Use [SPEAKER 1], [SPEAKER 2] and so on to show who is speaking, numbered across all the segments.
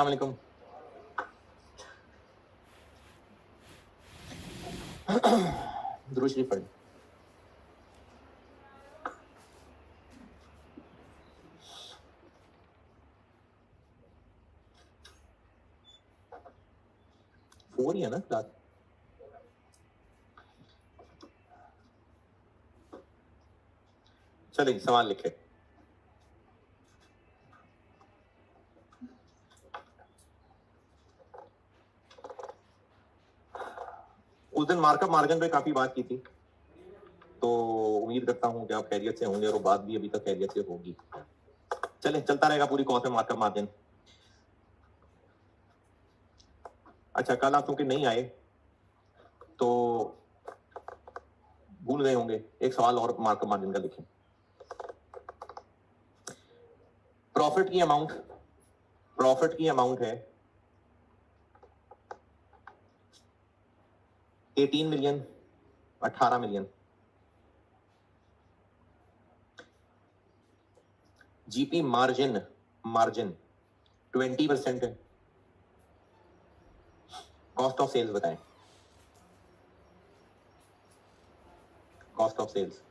[SPEAKER 1] अस्सलाम वालेकुम। दुरूद शरीफ पढ़। फोर ही है ना क्लास। चलिए सवाल लिखे। उस दिन मार्कअप मार्जिन पे काफी बात की थी, तो उम्मीद करता हूं कि आप खैरियत से होंगे और वो बात भी अभी तक खैरियत से होगी। चलिए चलता रहेगा पूरी कॉर्स में मार्कअप मार्जिन। अच्छा, कल आप क्योंकि नहीं आए तो भूल गए होंगे, एक सवाल और मार्कअप मार्जिन का लिखें। प्रॉफिट की अमाउंट है 18 मिलियन, 18 मिलियन। जीपी मार्जिन 20% है। कॉस्ट ऑफ सेल्स बताएं। कॉस्ट ऑफ सेल्स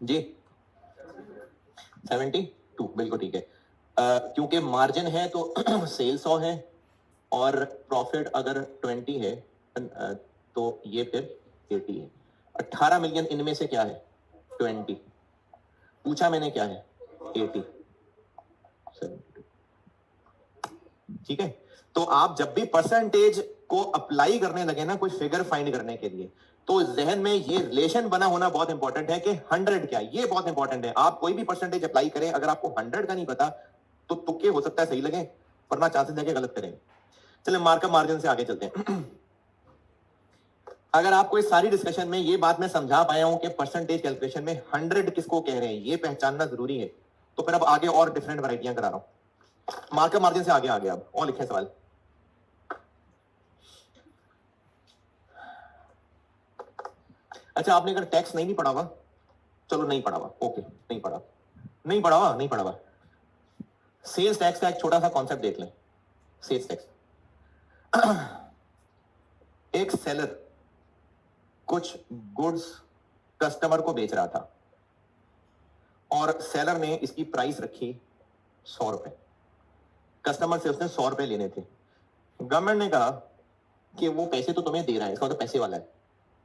[SPEAKER 1] जी 72 बिल्कुल ठीक है। क्योंकि मार्जिन है तो सेल 100 है और प्रॉफिट अगर 20 है तो ये फिर 80 है। 18 मिलियन इनमें से क्या है? 20। पूछा मैंने क्या है? 80। 72। ठीक है। तो आप जब भी परसेंटेज को अप्लाई करने लगे ना कोई फिगर फाइंड करने के लिए, तो जहन में ये रिलेशन बना होना बहुत इंपॉर्टेंट है कि 100 क्या है। ये बहुत इंपॉर्टेंट है। आप कोई भी परसेंटेज अप्लाई करें, अगर आपको 100 का नहीं पता तो तुक्के हो सकता है सही लगे, वरना चांसेस है कि गलत करेंगे। चलिए मार्कअप मार्जिन से आगे चलते हैं। अगर आपको इस सारी डिस्कशन में ये बात मैं समझा पाया हूं कि परसेंटेज कैलकुलेशन में 100 किसको कह रहे हैं, ये पहचानना जरूरी है, तो फिर अब आगे और डिफरेंट वैरायटियां करा रहा हूं। मार्कअप मार्जिन से आगे आ गया। अब और लिखे सवाल। अच्छा, आपने अगर टैक्स नहीं भी पढ़ा हुआ, चलो नहीं पढ़ा हुआ, ओके, नहीं पढ़ा हुआ। सेल्स टैक्स का एक छोटा सा कॉन्सेप्ट देख लें। सेल्स टैक्स, एक सेलर कुछ गुड्स कस्टमर को बेच रहा था और सेलर ने इसकी प्राइस रखी 100 रुपए। कस्टमर से उसने 100 रुपए लेने थे। गवर्नमेंट ने कहा कि वो पैसे तो तुम्हें दे रहा है, इसका तो पैसे वाला है,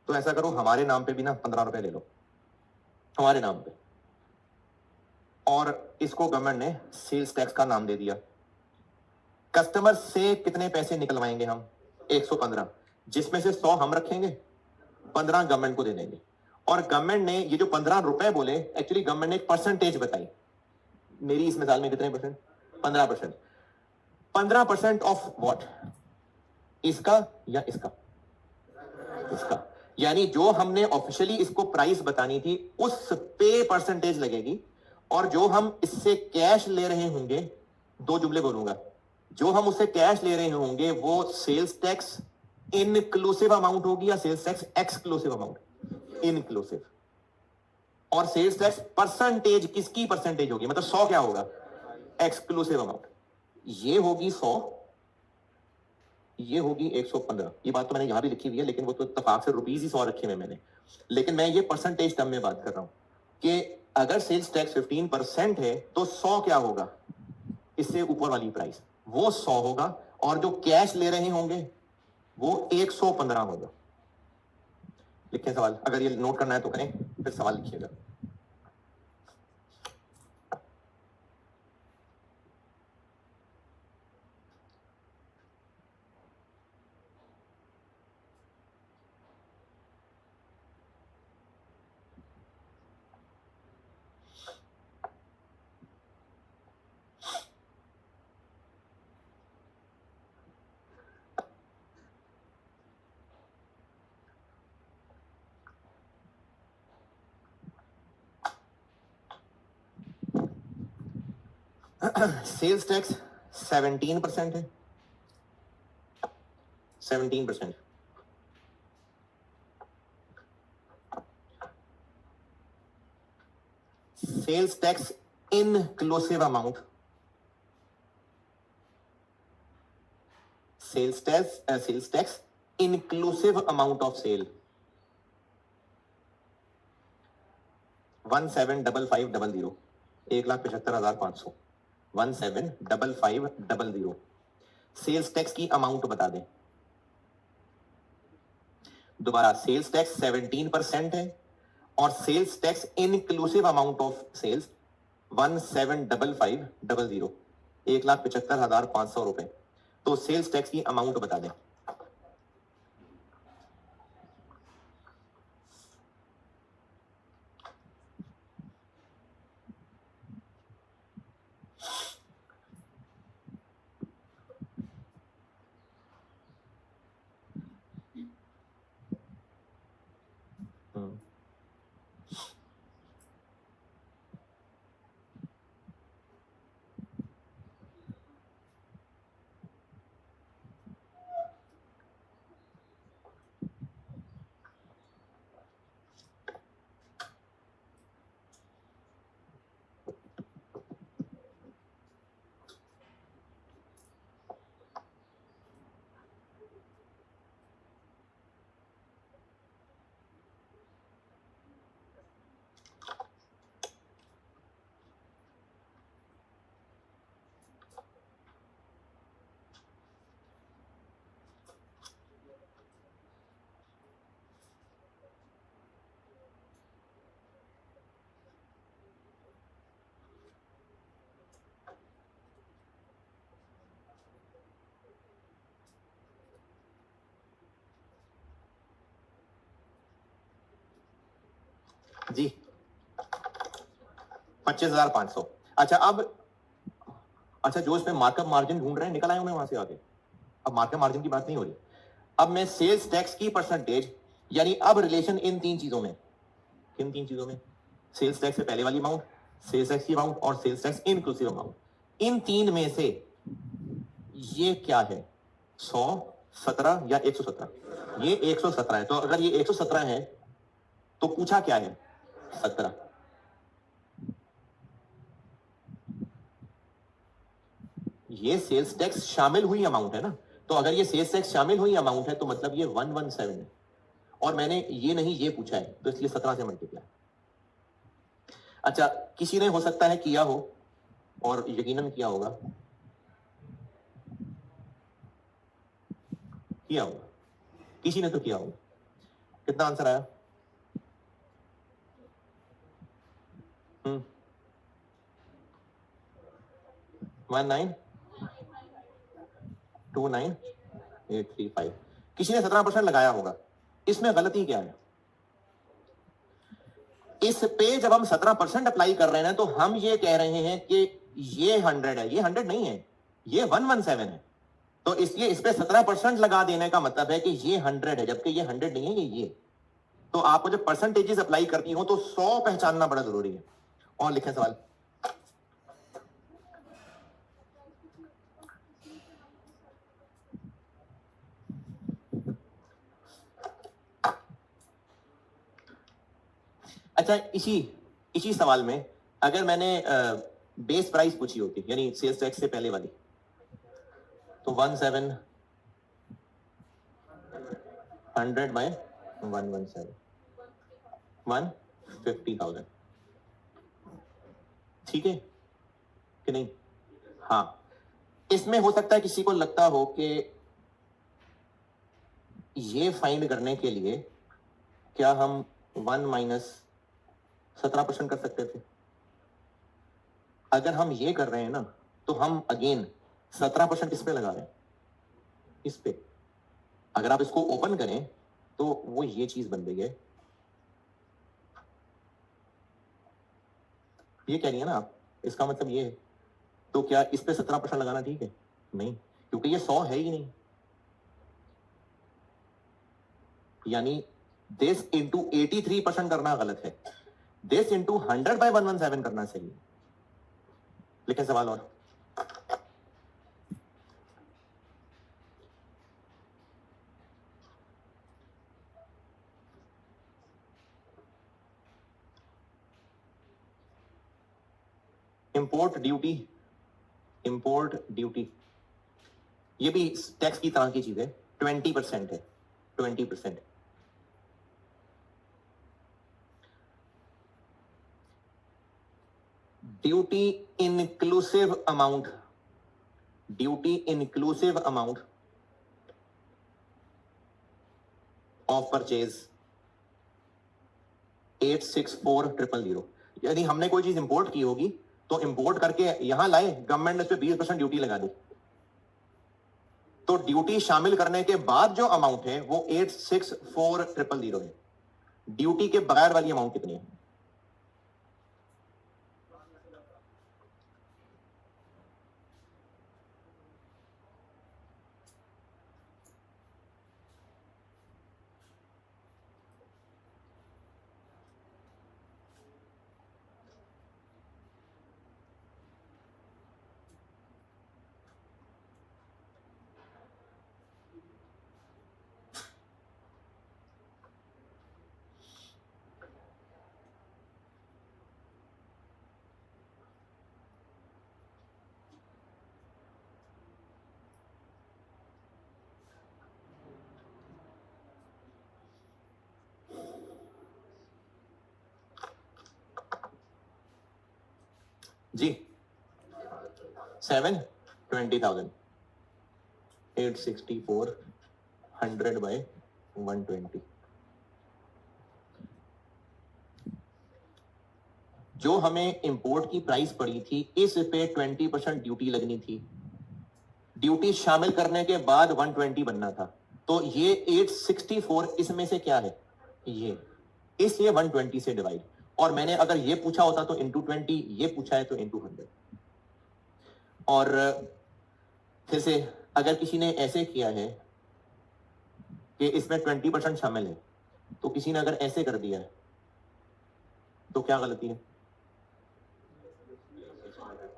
[SPEAKER 1] तो ऐसा करो हमारे नाम पे भी ना 15 रुपए ले लो, हमारे नाम पे। और इसको गवर्नमेंट ने सेल्स टैक्स का नाम दे दिया। कस्टमर से कितने पैसे निकलवाएंगे हम? 115, जिसमें से 100 हम रखेंगे, 15 गवर्नमेंट को दे देंगे। और गवर्नमेंट ने ये जो 15 रुपए बोले, एक्चुअली गवर्नमेंट ने एक परसेंटेज बताई। मेरी इस मिसाल में कितने परसेंट? 15%। 15% of what? इसका या इसका? इसका। यानी जो हमने ऑफिशियली इसको प्राइस बतानी थी उस पे परसेंटेज लगेगी, और जो हम इससे कैश ले रहे होंगे, दो जुमले बोलूंगा, जो हम उससे कैश ले रहे होंगे वो सेल्स टैक्स इनक्लूसिव अमाउंट होगी या sales tax exclusive amount? Inclusive. और सेल्स टैक्स परसेंटेज किसकी परसेंटेज होगी, मतलब 100 क्या होगा? Exclusive amount. ये होगी 100, ये होगी 115। ये बात तो मैंने यहां भी लिखी हुई है, लेकिन वो तो इत्तेफाक से रुपीज ही 100 रखे हुए मैंने, लेकिन मैं ये परसेंटेज टर्म में बात कर रहा हूं कि अगर सेल्स टैक्स 15% है तो 100 क्या होगा? इससे ऊपर वाली प्राइस वो 100 होगा, और जो कैश ले रहे होंगे वो 115 होगा। लिखें सवाल, अगर ये नोट करना है तो करें, फिर सवाल लिखिएगा। सेल्स टैक्स 17% है, 17%। Sales tax inclusive amount, sales tax inclusive amount of sale 175500, 1,75,500, 175500। Sales tax की अमाउंट बता दें दोबारा। सेल्स टैक्स 17% है, और sales tax inclusive amount of sales 175500, 1,75,500 रुपए। तो सेल्स टैक्स की अमाउंट बता दें। जी 25,500। अच्छा अब, अच्छा जो इसमें मार्कअप मार्जिन ढूंढ रहे हैं निकल आए होंगे वहां से आगे। अब मार्कअप मार्जिन की बात नहीं हो रही, अब मैं सेल्स टैक्स की परसेंटेज, यानी अब रिलेशन इन तीन चीजों में, किन तीन चीजों में? सेल्स टैक्स से पहले वाली अमाउंट, सेल्स टैक्स की अमाउंट, और सेल्स टैक्स इनक्लूसिव अमाउंट। इन तीन में से ये क्या है? 100, 17 या 117? ये 117 है। तो अगर ये 117 है तो पूछा क्या है? 17। ये सेल्स टैक्स शामिल हुई अमाउंट है ना, तो अगर ये सेल्स टैक्स शामिल हुई अमाउंट है तो मतलब ये 117 है, और मैंने ये नहीं ये पूछा है, तो इसलिए 17 से मल्टीप्लाई। अच्छा किसी ने हो सकता है किया हो, और यकीनन किया होगा, किया होगा, किसी ने तो किया होगा। कितना आंसर आया? 19,29,835। किसी ने 17% लगाया होगा। इसमें गलती क्या है? इस पे जब हम 17% अप्लाई कर रहे हैं तो हम ये कह रहे हैं कि ये 100 है, ये 100 नहीं है, ये 117 है। तो इसलिए इस पे 17% लगा देने का मतलब है कि ये 100 है, जबकि ये 100 नहीं है, ये तो आपको जब परसेंटेजेस अप्लाई करती हो तो 100 पहचानना बड़ा जरूरी है। और लिखें सवाल। अच्छा, इसी सवाल में अगर मैंने बेस प्राइस पूछी होती, यानी सेल्स टैक्स से पहले वाली, तो 1700 बाय 117 150,000, ठीक है कि नहीं? हाँ, इसमें हो सकता है किसी को लगता हो कि ये फाइंड करने के लिए क्या हम 1 माइनस 17% कर सकते थे? अगर हम ये कर रहे हैं ना, तो हम अगेन 17% इस पे लगा रहे हैं, इस पे। अगर आप इसको ओपन करें तो वो ये चीज बन गई है। ये कह रही है ना आप, इसका मतलब ये है। तो क्या इस पे 17% लगाना ठीक है? नहीं, क्योंकि ये 100 है ही नहीं। यानी दिस इंटू 83% करना गलत है, दिस इंटू 100 बाय 117 करना सही है। लिखें सवाल और। इंपोर्ट ड्यूटी ये भी टैक्स की तरह की चीज है, 20% है, 20%। Duty inclusive amount of purchase 864000। यानी हमने कोई चीज इंपोर्ट की होगी तो इंपोर्ट करके यहां लाए, गवर्नमेंट ने उस पर 20% ड्यूटी लगा दी, तो ड्यूटी शामिल करने के बाद जो अमाउंट है वो 864000 है। ड्यूटी के बगैर वाली अमाउंट कितनी है? जी 720,000 864 100 बाय 120। जो हमें इंपोर्ट की प्राइस पड़ी थी, इस पे 20% ड्यूटी लगनी थी, ड्यूटी शामिल करने के बाद 120 बनना था। तो ये 864 इसमें से क्या है? ये, इसलिए 120 से डिवाइड। और मैंने अगर ये पूछा होता तो इंटू 20, ये पूछा है तो इंटू 100। और फिर से अगर किसी ने ऐसे किया है कि इसमें 20% शामिल है, तो किसी ने अगर ऐसे कर दिया है तो क्या गलती है?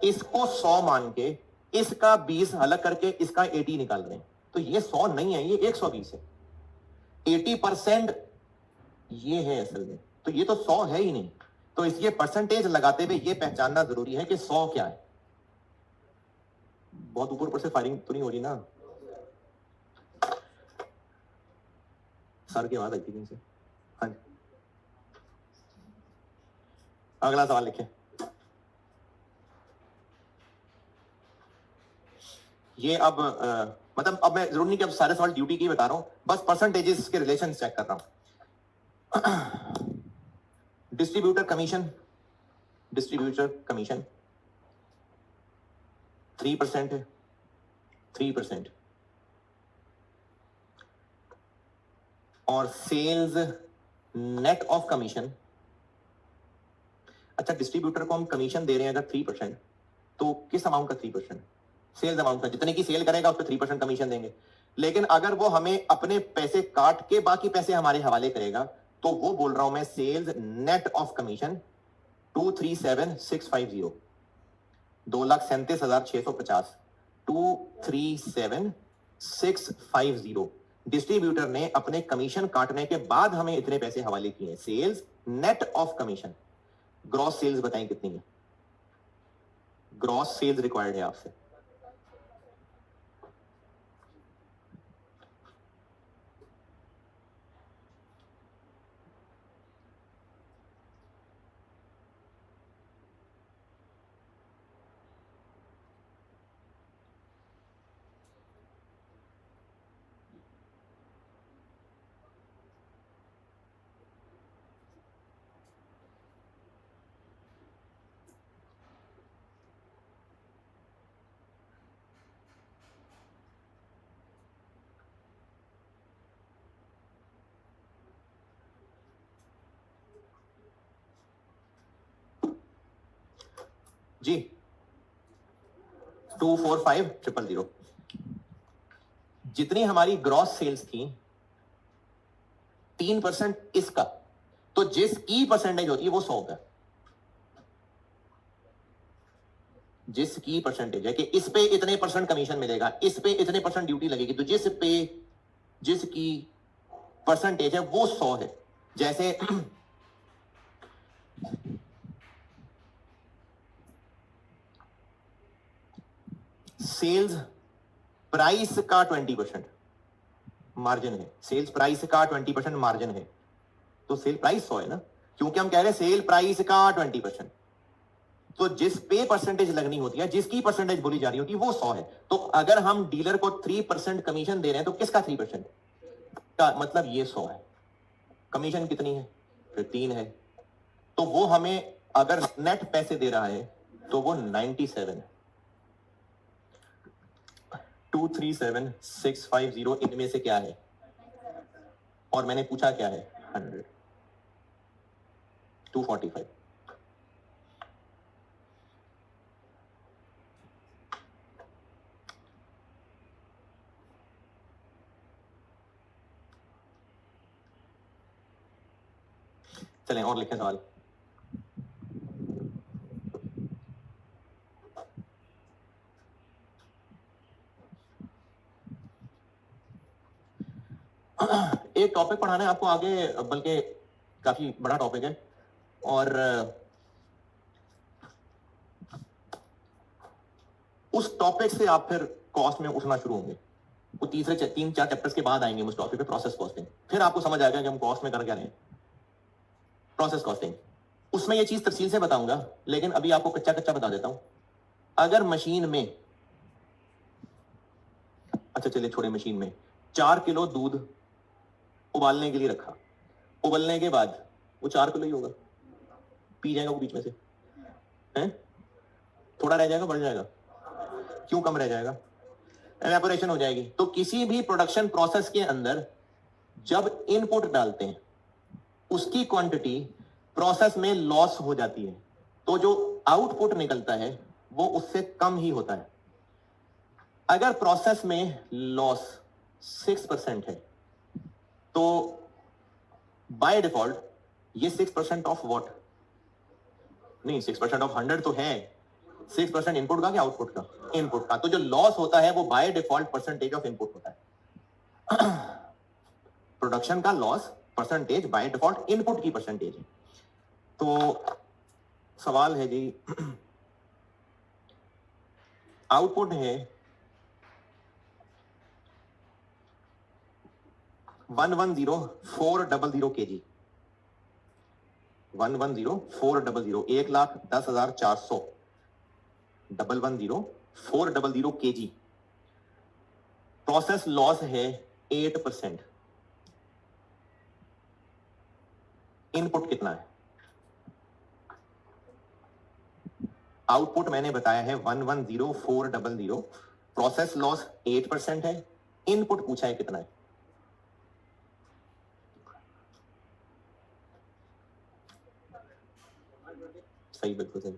[SPEAKER 1] इसको 100 मान के इसका 20 अलग करके इसका 80 निकाल रहे हैं, तो ये 100 नहीं है, ये 120 है। 80% ये है असल में, तो ये तो 100 है ही नहीं। तो इसलिए परसेंटेज लगाते हुए ये पहचानना जरूरी है कि 100 क्या है। बहुत ऊपर से फायरिंग तो नहीं हो रही ना? सर की आवाज आई थी कहीं से। हाँ जी, अगला सवाल लिखें। ये अब मतलब अब मैं जरूर नहीं कि अब सारे सवाल ड्यूटी की बता रहा हूं, बस परसेंटेजेस के रिलेशन चेक कर रहा हूं। डिस्ट्रीब्यूटर कमीशन 3% है, 3%। और सेल्स नेट ऑफ कमीशन, अच्छा डिस्ट्रीब्यूटर को हम कमीशन दे रहे हैं अगर 3%, तो किस अमाउंट का 3%? सेल्स अमाउंट का, जितने की सेल करेगा उस पर 3% कमीशन देंगे। लेकिन अगर वो हमें अपने पैसे काट के बाकी पैसे हमारे हवाले करेगा तो वो बोल रहा हूं मैं sales net of commission 237,650, 2,37,650, 237,650 distributor ने अपने कमीशन काटने के बाद हमें इतने पैसे हवाले किए। Sales net of commission. Gross sales बताएं कितनी है? ग्रॉस सेल्स रिक्वायर्ड है आपसे। जी 245,000 जितनी हमारी ग्रॉस सेल्स थी 3% इसका, तो जिस की परसेंटेज होती है वो 100 का। जिस की परसेंटेज है कि इस पे इतने परसेंट कमीशन मिलेगा, इस पे इतने परसेंट ड्यूटी लगेगी, तो जिसकी परसेंटेज है वो 100 है। जैसे सेल्स प्राइस का 20% मार्जिन है, सेल्स प्राइस का 20% मार्जिन है, तो सेल प्राइस 100 है ना, क्योंकि हम कह रहे हैं सेल प्राइस का 20%, तो जिस पे परसेंटेज लगनी होती है, जिसकी परसेंटेज बोली जा रही होती है वो 100 है। तो अगर हम डीलर को 3% कमीशन दे रहे हैं तो किसका 3% का मतलब ये 100 है। कमीशन कितनी है? फिर 3 है, तो वो हमें अगर नेट पैसे दे रहा है तो वो 97 है। 237,650 इनमें से क्या है? और मैंने पूछा क्या है? 100, 245। चलें और लिखें सवाल। एक टॉपिक पढ़ाना है आपको आगे, बल्कि काफी बड़ा टॉपिक है, और उस टॉपिक से आप फिर कॉस्ट में उठना शुरू होंगे। वो 3-4 चैप्टर्स के बाद आएंगे उस टॉपिक पे, प्रोसेस कॉस्टिंग। फिर आपको समझ आएगा कि हम कॉस्ट में कर क्या रहे हैं। प्रोसेस कॉस्टिंग, उसमें ये चीज तफसील से बताऊंगा, लेकिन अभी आपको कच्चा कच्चा बता देता हूं। अगर मशीन में, अच्छा चलिए छोड़े, मशीन में 4 किलो दूध उबालने के लिए रखा, उबलने के बाद वो 4 किलो ही होगा, पी जाएगा वो बीच में से, है? थोड़ा रह जाएगा, बढ़ जाएगा? क्यों कम रह जाएगा? एवेपोरेशन हो जाएगी। तो किसी भी प्रोडक्शन प्रोसेस के अंदर जब इनपुट डालते हैं उसकी क्वांटिटी प्रोसेस में लॉस हो जाती है, तो जो आउटपुट निकलता है वो उससे कम ही होता है। अगर प्रोसेस में लॉस 6% है तो बाय डिफॉल्ट ये 6% ऑफ व्हाट, नहीं 6% ऑफ 100 तो है, 6% इनपुट का क्या आउटपुट का? इनपुट का। तो जो लॉस होता है वो by default percentage of input होता है। प्रोडक्शन का loss percentage by default input की परसेंटेज है। तो सवाल है जी, आउटपुट है 110,400 kg, 110,400, 1,10,400, 110,400 kg। प्रोसेस लॉस है 8%। इनपुट कितना है? आउटपुट मैंने बताया है 110,400, प्रोसेस लॉस 8% है, इनपुट पूछा है कितना है? सही, बिल्कुल सही।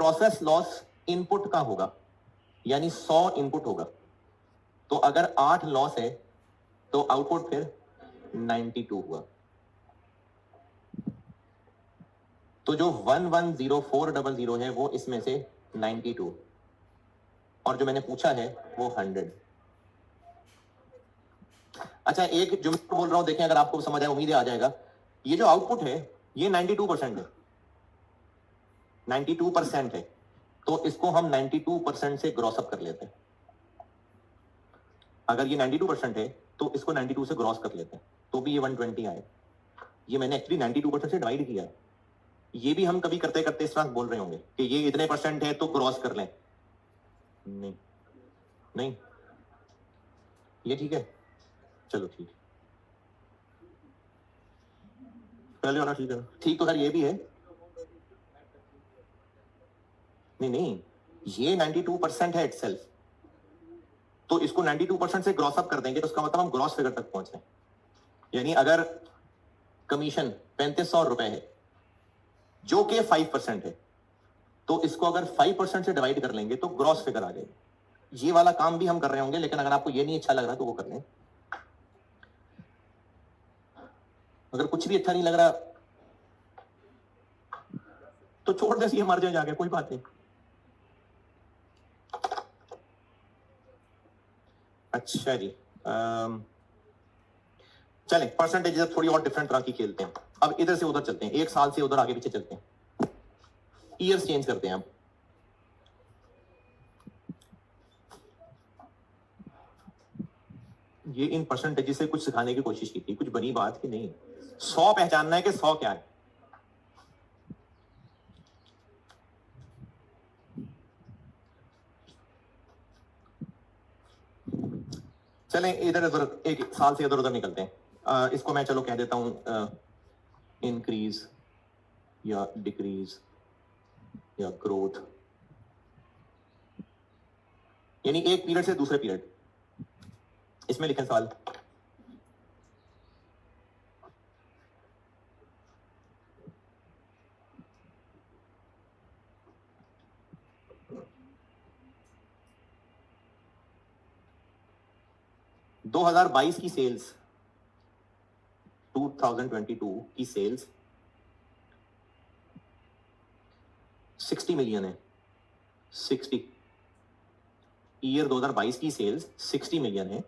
[SPEAKER 1] प्रोसेस लॉस इनपुट का होगा, यानी 100 इनपुट होगा, तो अगर 8 लॉस है तो आउटपुट फिर 92 हुआ। तो जो 1104000 है वो इसमें से 92, और जो मैंने पूछा है वो 100। अच्छा, एक जो मैं बोल रहा हूं देखें, अगर आपको समझ आए, उम्मीद आ जाएगा। ये जो आउटपुट है ये 92% है, 92% है, तो इसको हम 92% से ग्रॉस अप कर लेते हैं। अगर ये 92% है तो इसको 92 से ग्रॉस कर लेते हैं, तो भी ये 120 आए। ये मैंने एक्चुअली 92% से डिवाइड किया है। ये भी हम कभी करते करते इस तरह बोल रहे होंगे कि ये इतने % है तो क्रॉस कर लें। नहीं नहीं, ये ठीक है, चलो ठीक है, पहले वाला ठीक है, ठीक। तो सर ये भी है, नहीं नहीं, ये 92% है इटसेल्फ, तो इसको 92% से ग्रॉस अप कर देंगे तो उसका मतलब हम ग्रॉस फिगर तक पहुंच रहे हैं। यानी अगर कमीशन 3500 रुपए है जो कि 5% है, तो इसको अगर 5% से डिवाइड कर लेंगे तो ग्रॉस फिगर आ जाएगी। ये वाला काम भी हम कर रहे होंगे, लेकिन अगर आपको ये नहीं अच्छा लग रहा तो वो कर लें। अगर कुछ भी अच्छा नहीं लग रहा तो छोड़ दे, ये मर जाए जाके, कोई बात नहीं। अच्छा जी, चलें, परसेंटेज थोड़ी और डिफरेंट तरह की खेलते हैं। अब इधर से उधर चलते हैं, एक साल से उधर आगे पीछे चलते हैं, ईयर्स चेंज करते हैं। अब ये इन परसेंटेज से कुछ सिखाने की कोशिश की थी, कुछ बनी बात कि नहीं। 100 पहचानना है कि 100 क्या है। चलें, इधर उधर एक साल से इधर उधर निकलते हैं। इसको मैं चलो कह देता हूं इंक्रीज या डिक्रीज या ग्रोथ, यानी एक पीरियड से दूसरे पीरियड। इसमें लिखें सवाल, दो 2022 की सेल्स, 2022 की सेल्स 60 मिलियन है। 60 ईयर 2022 की सेल्स 60 मिलियन है।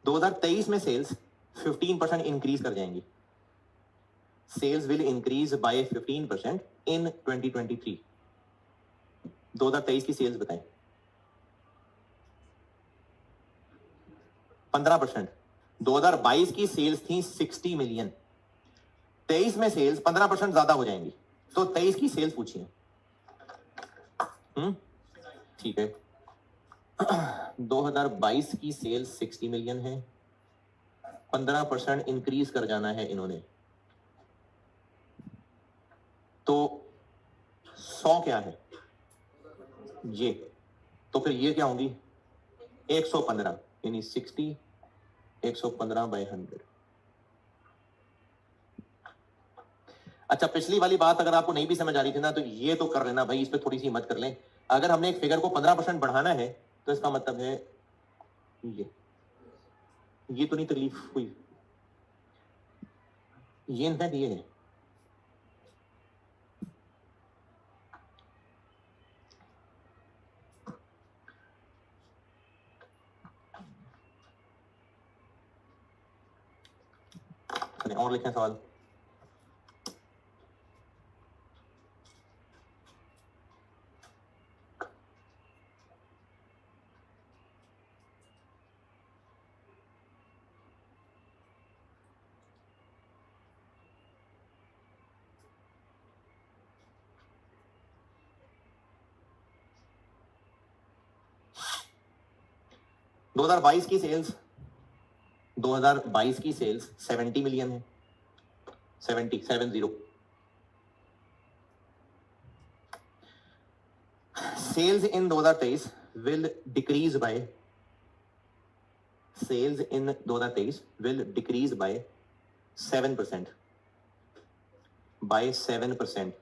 [SPEAKER 1] दो 2023 में सेल्स 15% इंक्रीज कर जाएंगी। सेल्स विल इंक्रीज बाय 15% इन 2023। 2023 की सेल्स बताएं। 15%। 2022 की सेल्स थी 60 मिलियन, 23 में सेल्स 15% ज्यादा हो जाएंगी, तो 23 की सेल्स पूछिए। ठीक है, 2022 की सेल्स 60 मिलियन है, 15% इंक्रीज कर जाना है इन्होंने, तो 100 क्या है ये, तो फिर ये क्या होंगी 115, यानी 60 115 बाय 100। अच्छा, पिछली वाली बात अगर आपको नहीं भी समझ आ रही थी ना, तो ये तो कर लेना भाई, इस पे थोड़ी सी हिम्मत कर लें। अगर हमने एक फिगर को 15% बढ़ाना है तो इसका मतलब है ये तो नहीं तकलीफ हुई, ये इनफैक्ट ये है। और लिखें सवाल, दो 2022 की सेल्स 2022 की सेल्स 70 मिलियन है, 70। Sales in 2023 will decrease by, sales in 2023 will decrease by 7% by 7%।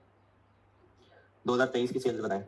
[SPEAKER 1] 2023 की सेल्स बताएं।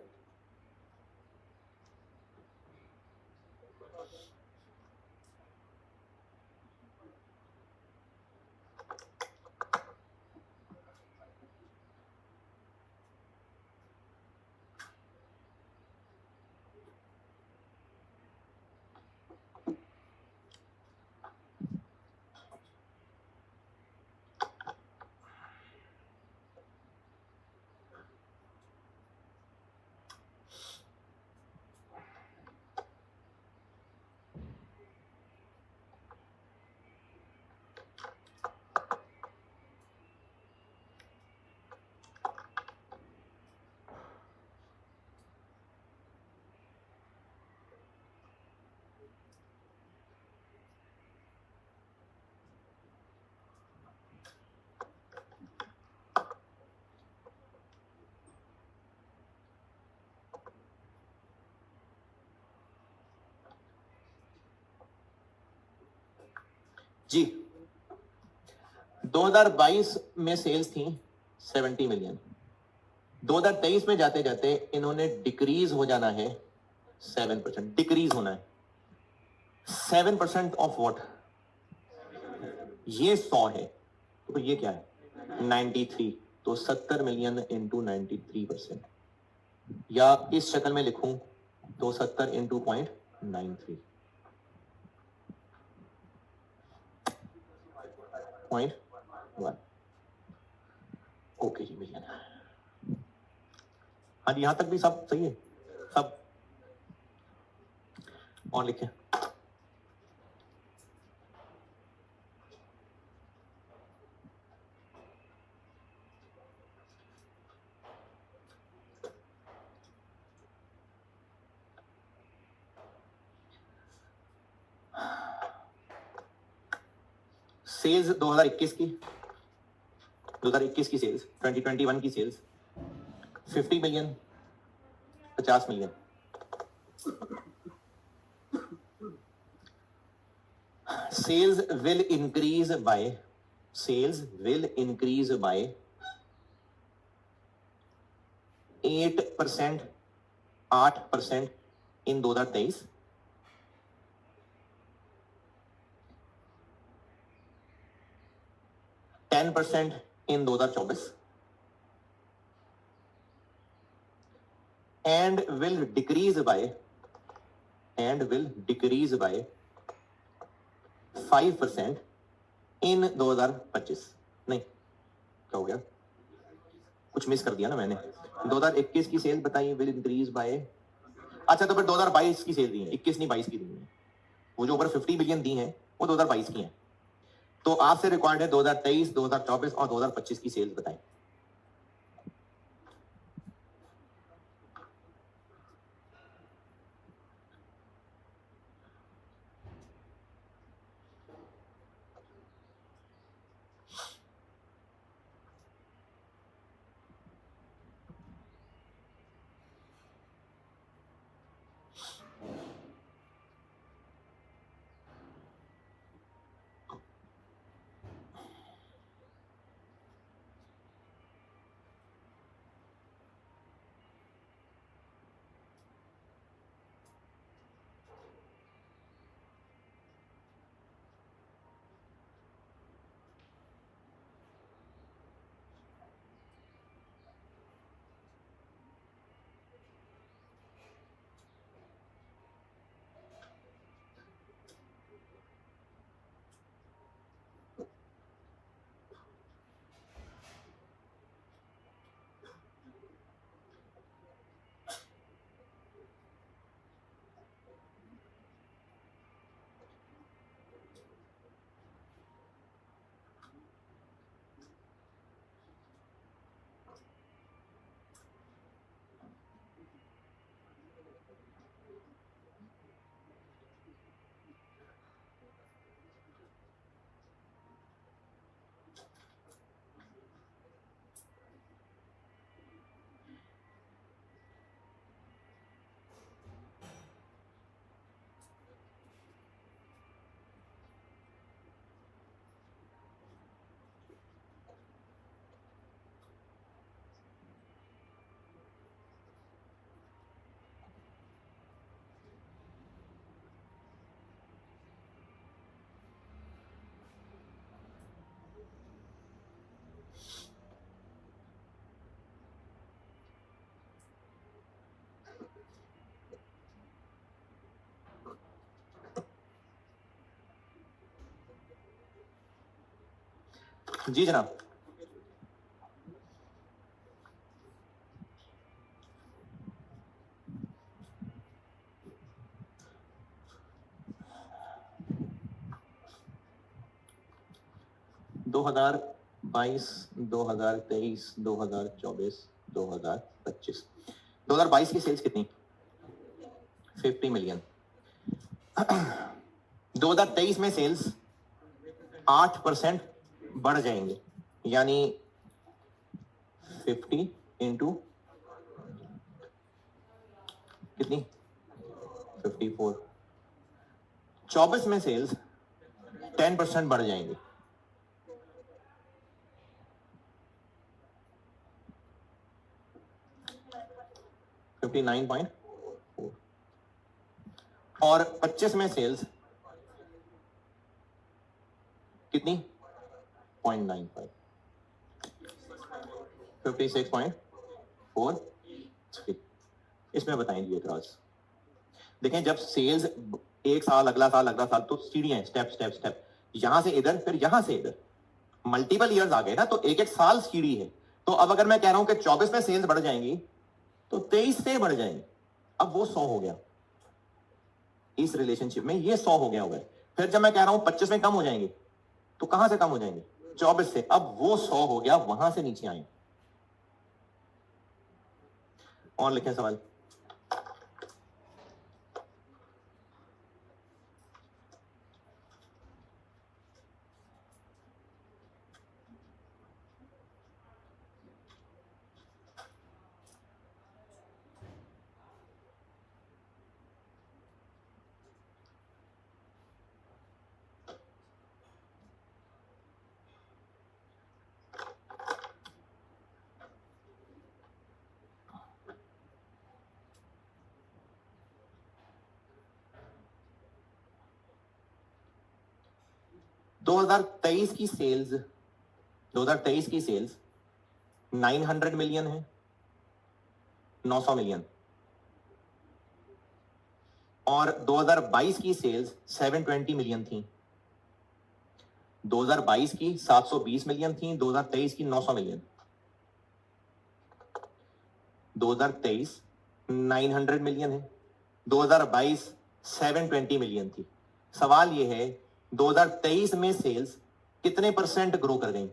[SPEAKER 1] जी 2022 में सेल्स थी 70 मिलियन। 2023 में जाते जाते इन्होंने डिक्रीज हो जाना है 7%। डिक्रीज होना है 7% ऑफ व्हाट? ये 100 है तो ये क्या है 93। तो 70 मिलियन इंटू 93%, या इस शक्ल में लिखूं तो 70 इंटू 0.93 0.1। ओके जी मिलियन। हाँ जी, यहां तक भी सब सही है सब। और लिखें सेल्स 2021 की, 2021 की सेल्स, 2021 की sales 50 million, 50 million. Sales will increase by 8%, 8% in 2023, 10% in 2024, and will decrease by 5% in 2025। नहीं, क्या हो गया, कुछ मिस कर दिया ना मैंने। 2021 की सेल बताइए, विल इंक्रीज बाय। अच्छा तो फिर 2022 की सेल दी है, 21 नहीं 22 की दी है। वो जो ऊपर 50 बिलियन दी है वो 2022 की है। तो आपसे रिक्वायर्ड है 2023, 2024 और 2025 की सेल्स बताएं। जी जनाब। दो हजार 2023, 2024, 2025। 2022 की सेल्स कितनी? 50 मिलियन। 2023 में सेल्स 8% बढ़ जाएंगे, यानी 50 इंटू कितनी? 54। 24 में सेल्स 10% बढ़ जाएंगे, 59.4। और 25 में सेल्स कितनी? 0.95, 56.43। इसमें बताएंगे एतराज। देखें, जब सेल्स एक साल, अगला साल, अगला साल, तो सीढ़ियां, स्टेप स्टेप स्टेप, यहां से इधर, फिर यहां से इधर, मल्टीपल ईयर्स आ गए ना, तो एक एक साल सीढ़ी है। तो अब अगर मैं कह रहा हूं कि 24 में सेल्स बढ़ जाएंगी तो 23 से बढ़ जाएंगे। अब वो 100 हो गया इस रिलेशनशिप में, ये 100 हो गया होगा। फिर जब मैं कह रहा हूं 25 में कम हो जाएंगे, तो कहां से कम हो जाएंगे? 24 से। अब वो 100 हो गया, वहां से नीचे आए। और लिखें सवाल। दो हजार तेईस की सेल्स 900 मिलियन है, 900 मिलियन। और 2022 की सेल्स 720 मिलियन थी। 2022 की 720 मिलियन थी, 2023 की 900 मिलियन। 2023 900 मिलियन है, 2022 720 मिलियन थी। सवाल यह है 2023 में सेल्स कितने % ग्रो कर गई?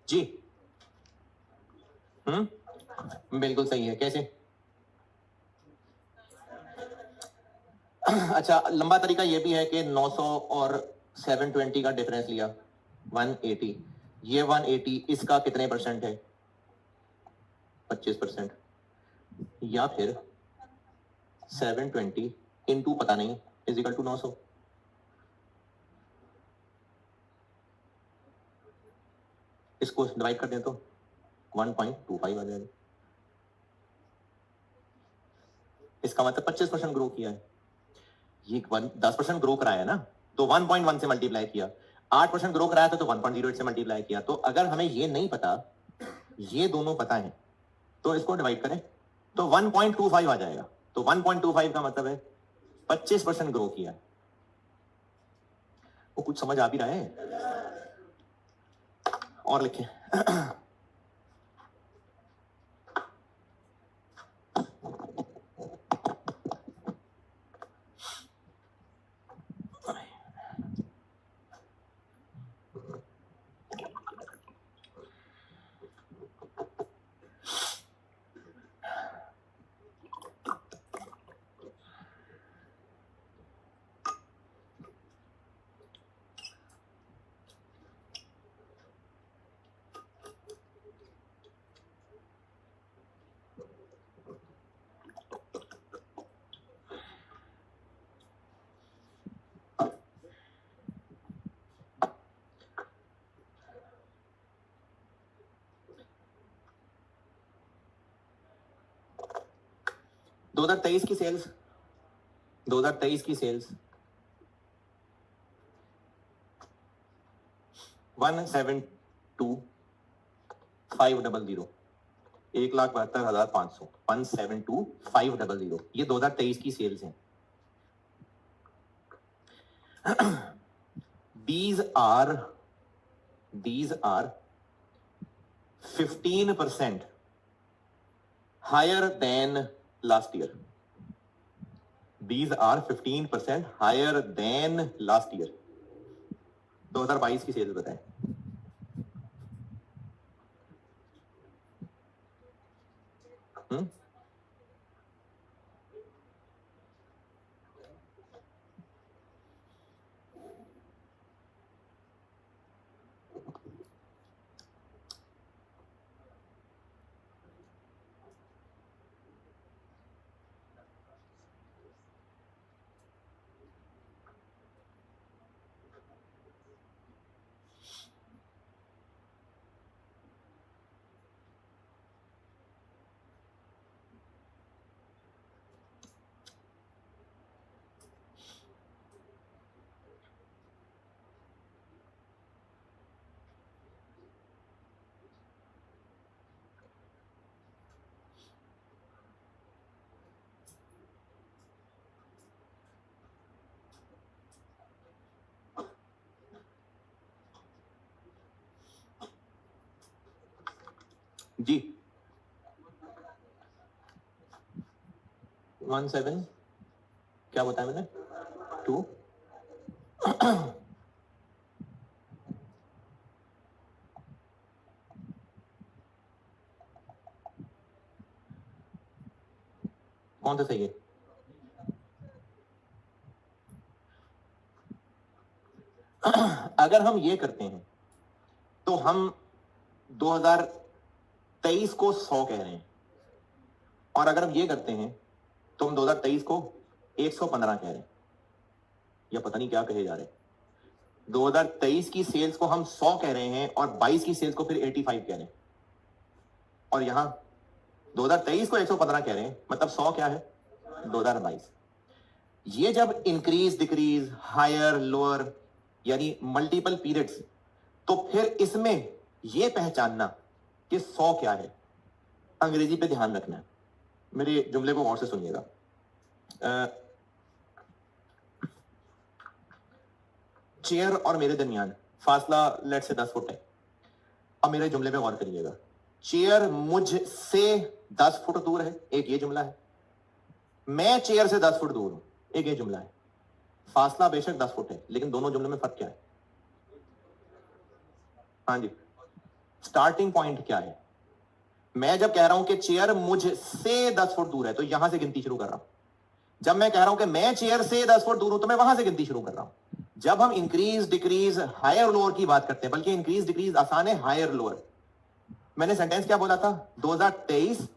[SPEAKER 1] जी। बिल्कुल सही है। कैसे? अच्छा, लंबा तरीका यह भी है कि 900 और 720 का डिफरेंस लिया, 180। ये 180 इसका कितने % है? 25%। या फिर 720 इंटू पता नहीं इज इक्वल टू 900। इसको डिवाइड कर दें तो 1.25 आ जाएगा। इसका मतलब 25% ग्रो किया है। ये 10% ग्रो कराया ना, तो 1.1 से मल्टीप्लाई किया, 8% ग्रो कराया था तो 1.08 से मल्टीप्लाई किया। तो अगर हमें ये नहीं पता, ये दोनों पता है, तो इसको डिवाइड करें तो 1.25 आ जाएगा। तो 1.25 का मतलब है 25% ग्रो किया। वो कुछ समझ आ भी रहा है? और लिखें दो 2023 की सेल्स 2023 की सेल्स 172,500 1,72,500 172,500 ये 2023 की सेल्स हैं। these are 15% higher than last year. These are 15% higher than last year. 2022 की सेल्स बताएं। जी 17 क्या बताया मैंने 2 कौन सा सही है? अगर हम ये करते हैं तो हम 2023 को 100 कह रहे हैं, और अगर हम ये करते हैं तो हम 2023 को 115 कह रहे हैं, या पता नहीं क्या कहे जा रहे हैं। 2023 की सेल्स को हम 100 कह रहे हैं और 22 की सेल्स को फिर 85 कह रहे हैं, और यहां 2023 को 115 कह रहे हैं, मतलब 100 क्या है 2022। ये जब इंक्रीज डिक्रीज हायर लोअर यानी मल्टीपल पीरियड्स, तो फिर इसमें यह पहचानना कि 100 क्या है, अंग्रेजी पे ध्यान रखना है। मेरे जुमले को गौर से सुनिएगा। चेयर और मेरे दरमियान फासला लेट से 10 फुट है। अब मेरे जुमले पे गौर करिएगा। चेयर मुझसे 10 फुट दूर है, एक ये जुमला है। मैं चेयर से 10 फुट दूर हूं, एक ये जुमला है। फासला बेशक 10 फुट है, लेकिन दोनों जुमलों में फर्क क्या है? हाँ जी, स्टार्टिंग पॉइंट क्या है? मैं जब कह रहा हूं कि चेयर मुझसे 10 फुट दूर है, तो यहां से गिनती शुरू कर रहा हूं। जब मैं कह रहा हूं कि मैं चेयर से 10 फुट दूर हूं, तो मैं वहां से गिनती शुरू कर रहा हूं। जब हम इंक्रीज डिक्रीज हायर लोअर की बात करते हैं, बल्कि इंक्रीज डिक्रीज आसान है, हायर लोअर। मैंने सेंटेंस क्या बोला था? 2023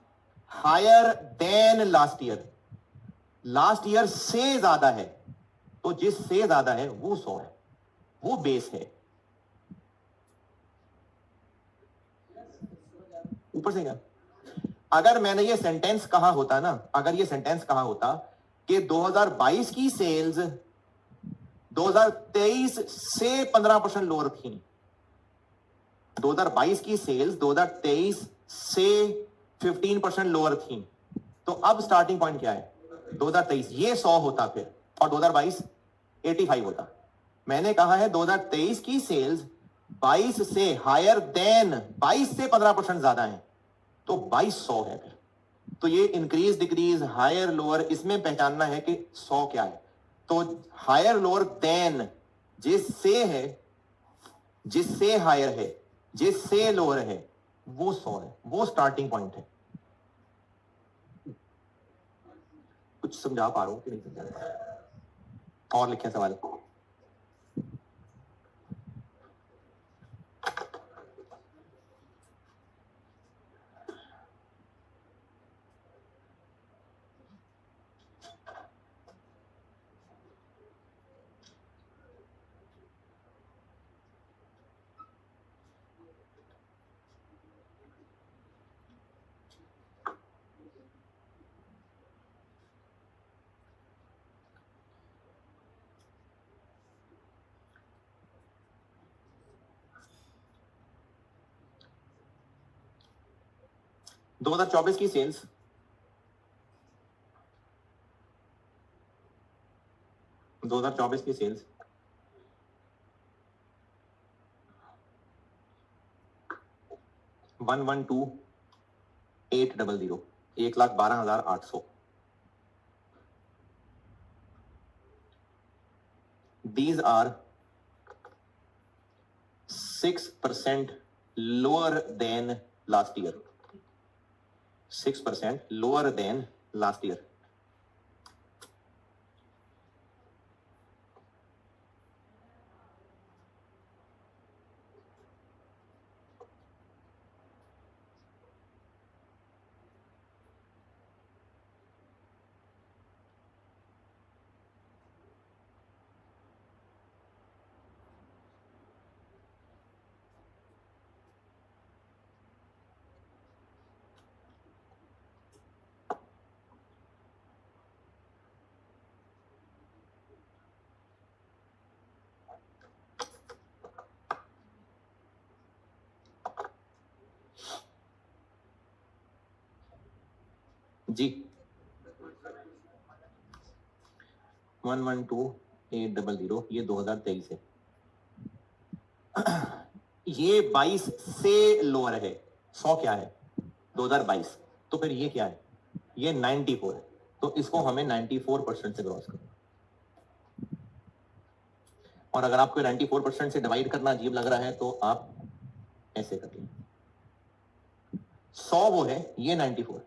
[SPEAKER 1] higher than last year, last year से ज्यादा है, तो जिससे ज्यादा है वो 100 है, वो बेस है। ऊपर से क्या? अगर मैंने ये सेंटेंस कहा होता ना, अगर ये सेंटेंस कहा होता कि 2022 की सेल्स 2023 से 15% लोअर थी। 2022 की सेल्स 2023 से 15% लोअर थी। तो अब स्टार्टिंग पॉइंट क्या है? 2023 ये 100 होता फिर, और 2022 85 होता। मैंने कहा है 2023 की सेल्स 22 से हायर देन 22 से 15% ज्यादा है, तो 2200 है फिर। तो ये इंक्रीज डिक्रीज हायर लोअर, इसमें पहचानना है कि 100 क्या है। तो हायर लोअर देन जिससे है, जिससे हायर है, जिससे लोअर है, वो 100 है, वो स्टार्टिंग पॉइंट है। कुछ समझा पा रहा हूं कि नहीं समझा पा रहा? और लिखे सवाल। दो 2024 की सेल्स 2024 की sales 112,800, 1,12,800। These are 6% lower than last year. 6% lower than last year. जी 112,800 ये 2023 है। ये 22 से लोअर है। 100 क्या है? 2022। तो फिर ये क्या है? ये 94 है। तो इसको हमें 94% से क्रॉस करना। और अगर आपको 94% से डिवाइड करना अजीब लग रहा है तो आप ऐसे करिए। 100 वो है, ये 94।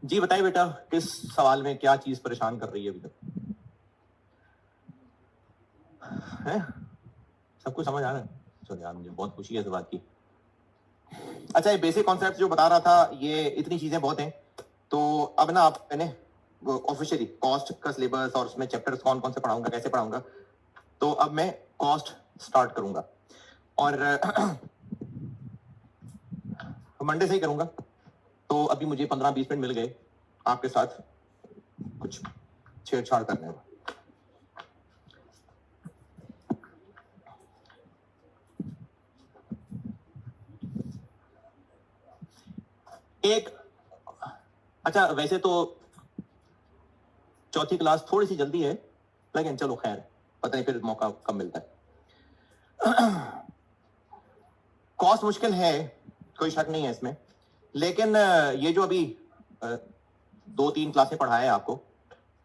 [SPEAKER 1] जी बताइए बेटा, किस सवाल में क्या चीज परेशान कर रही है अभी तक? है सब कुछ समझ आ रहा है? चलो यार, मुझे बहुत खुशी है इस बात की। अच्छा, ये बेसिक कॉन्सेप्ट जो बता रहा था, ये इतनी चीजें बहुत हैं। तो अब ना आप मैंने ऑफिशियली कॉस्ट का सिलेबस और उसमें चैप्टर्स कौन कौन से पढ़ाऊंगा, कैसे पढ़ाऊंगा, तो अब मैं कॉस्ट स्टार्ट करूंगा और मंडे से ही करूंगा। तो अभी मुझे 15-20 मिनट मिल गए आपके साथ कुछ छेड़छाड़ करने में। एक अच्छा, वैसे तो चौथी क्लास थोड़ी सी जल्दी है, लेकिन चलो खैर, पता नहीं फिर मौका कब मिलता है। कॉस्ट मुश्किल है, कोई शक नहीं है इसमें, लेकिन ये जो अभी 2-3 क्लासें पढ़ाया है आपको,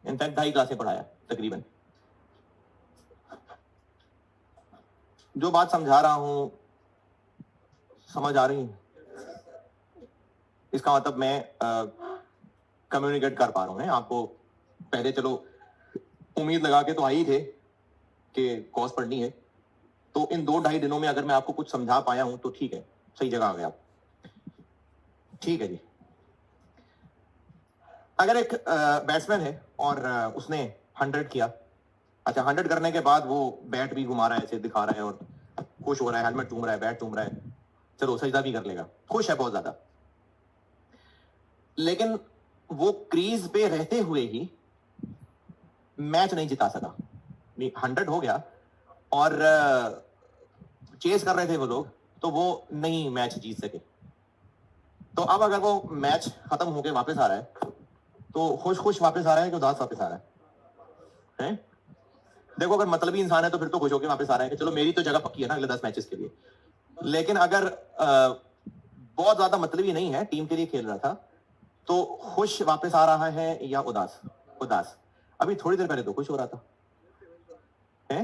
[SPEAKER 1] इनफैक्ट 2.5 क्लासें पढ़ाया तकरीबन, जो बात समझा रहा हूं समझ आ रही है? इसका मतलब मैं कम्युनिकेट कर पा रहा हूं आपको। पहले चलो उम्मीद लगा के तो आई थे कि कॉस्ट पढ़नी है, तो इन 2-2.5 दिनों में अगर मैं आपको कुछ समझा पाया हूं तो ठीक है, सही जगह आ गया आप। ठीक है जी। अगर एक बैट्समैन है और उसने 100 किया, अच्छा 100 करने के बाद वो बैट भी घुमा रहा है, ऐसे दिखा रहा है और खुश हो रहा है, हेलमेट चूम रहा है, बैट चूम रहा है, चलो सजदा भी कर लेगा, खुश है बहुत ज्यादा। लेकिन वो क्रीज पे रहते हुए ही मैच नहीं जिता सका। 100 हो गया और चेस कर रहे थे वो लोग, तो वो नहीं मैच जीत सके। तो अब अगर वो मैच खत्म होके वापस आ रहा है, तो खुश खुश वापस आ रहा है कि उदास वापस आ रहा है? देखो, अगर मतलबी इंसान है तो फिर तो खुश होकर वापस आ रहा है कि चलो मेरी तो जगह पक्की है ना अगले 10 मैचेस के लिए। लेकिन अगर बहुत ज्यादा मतलबी नहीं है, टीम के लिए खेल रहा था, तो खुश वापस आ रहा है या उदास? उदास। अभी थोड़ी देर पहले तो खुश हो रहा था, है?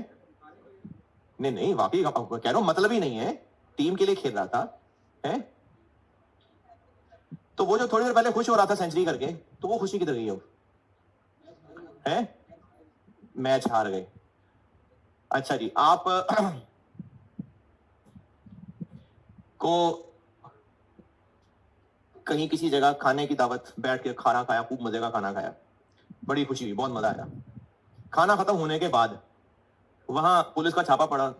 [SPEAKER 1] नहीं नहीं, वाकई कह रहा हूं, मतलब ही नहीं है, टीम के लिए खेल रहा था, है? तो वो जो थोड़ी देर पहले खुश हो रहा था सेंचुरी करके, तो वो खुशी किधर गई अब? है? मैच हार गए। अच्छा जी, आप को कहीं किसी जगह खाने की दावत, बैठ के खाना खाया, खूब मजे का खाना खाया, बड़ी खुशी हुई, बहुत मजा आया। खाना खत्म होने के बाद वहां पुलिस का छापा पड़ा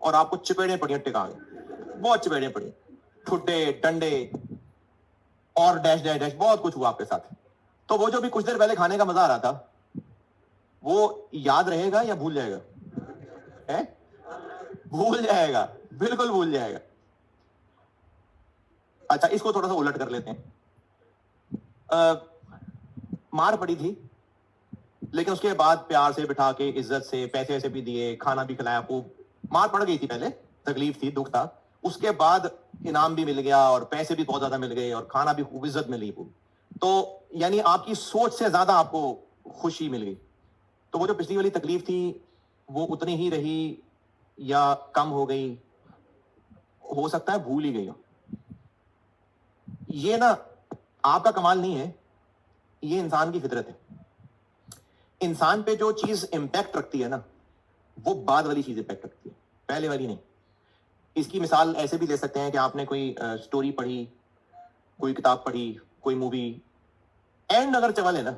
[SPEAKER 1] और आपको चपेड़े पड़ी टिका के, बहुत चपेड़े पड़ी, ठुड्डे डंडे और डैश डैश डैश, बहुत कुछ हुआ आपके साथ। तो वो जो भी कुछ देर पहले खाने का मजा आ रहा था, वो याद रहेगा या भूल जाएगा? है? भूल जाएगा, बिल्कुल भूल जाएगा। अच्छा, इसको थोड़ा सा उलट कर लेते हैं। मार पड़ी थी, लेकिन उसके बाद प्यार से बिठा के, इज्जत से, पैसे वैसे भी दिए, खाना भी खिलाया खूब। मार पड़ गई थी पहले, तकलीफ थी, दुख था, उसके बाद इनाम भी मिल गया और पैसे भी बहुत ज्यादा मिल गए और खाना भी खूब, इज्जत मिली खूब। तो यानी आपकी सोच से ज्यादा आपको खुशी मिल गई। तो वो जो पिछली वाली तकलीफ थी, वो उतनी ही रही या कम हो गई? हो सकता है भूल ही गई हो। ये ना आपका कमाल नहीं है, ये इंसान की फितरत है। इंसान पे जो चीज इंपैक्ट रखती है ना, वो बाद वाली चीज इंपैक्ट रखती है, पहले वाली नहीं। इसकी मिसाल ऐसे भी ले सकते हैं कि आपने कोई स्टोरी पढ़ी, कोई किताब पढ़ी, कोई मूवी, एंड अगर चला लेना,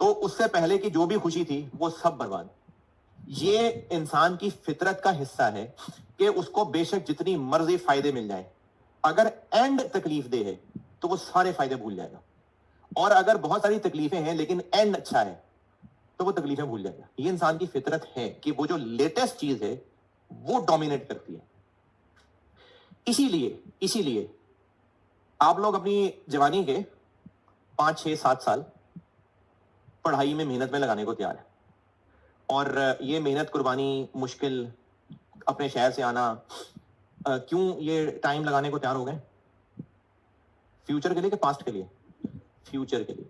[SPEAKER 1] तो उससे पहले की जो भी खुशी थी वो सब बर्बाद। ये इंसान की फितरत का हिस्सा है कि उसको बेशक जितनी मर्जी फायदे मिल जाए, अगर एंड तकलीफ दे है तो वो सारे फायदे भूल जाएगा। और अगर बहुत सारी तकलीफें हैं लेकिन एंड अच्छा है, तो वो तकलीफें भूल जाएगा। ये इंसान की फितरत है कि वो जो लेटेस्ट चीज है वो डोमिनेट करती है। इसीलिए आप लोग अपनी जवानी के 5-6-7 साल पढ़ाई में, मेहनत में लगाने को तैयार है। और ये मेहनत, कुर्बानी, मुश्किल, अपने शहर से आना, क्यों ये टाइम लगाने को तैयार हो गए? फ्यूचर के लिए कि पास्ट के लिए? फ्यूचर के लिए।